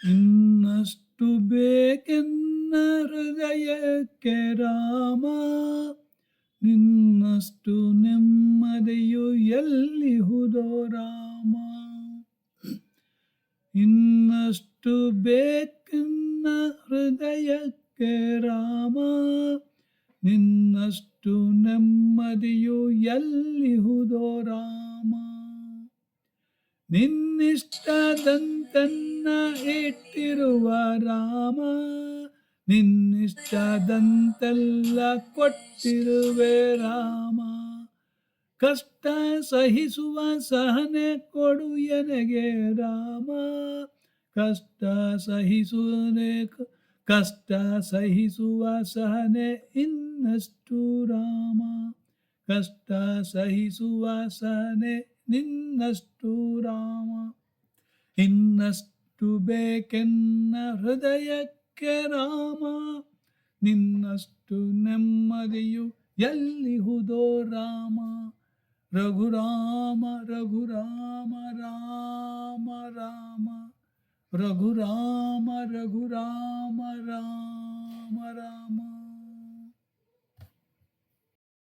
ಇನ್ನಷ್ಟು ಬೇಕೆನ್ನ ಹೃದಯಕ್ಕೆ ರಾಮ, ನಿನ್ನಷ್ಟು ನೆಮ್ಮದಿಯು ಎಲ್ಲಿಹುದೋ ರಾಮ. ಇನ್ನಷ್ಟು ಬೇಕೆನ್ನ ಹೃದಯಕ್ಕೆ ರಾಮ, ನಿನ್ನಷ್ಟು ನೆಮ್ಮದಿಯು ಎಲ್ಲಿಹುದೋ ರಾಮ. ನಿನ್ನಿಷ್ಟದಂತೆನ್ನ ಇಟ್ಟಿರುವ ರಾಮ, ನಿನ್ನಿಷ್ಟದಂತೆಲ್ಲ ಕೊಟ್ಟಿರುವೆ ರಾಮ. ಕಷ್ಟ ಸಹಿಸುವ ಸಹನೆ ಕೊಡು ಎನಗೆ ರಾಮ, ಕಷ್ಟ ಸಹಿಸುವ ಸಹನೆ ಇನ್ನಷ್ಟು ರಾಮ, ಕಷ್ಟ ಸಹಿಸುವ ಸಹನೆ ನಿನ್ನಷ್ಟು ರಾಮ. ಇನ್ನಷ್ಟು ಬೇಕೆನ್ನ ಹೃದಯಕ್ಕೆ ರಾಮ, ನಿನ್ನಷ್ಟು ನೆಮ್ಮದಿಯು ಎಲ್ಲಿಹುದೋ ರಾಮ. ರಘುರಾಮ ರಘುರಾಮ ರಾಮ ರಾಮ, ರಘುರಾಮ ರಘುರಾಮ ರಾಮ ರಾಮ.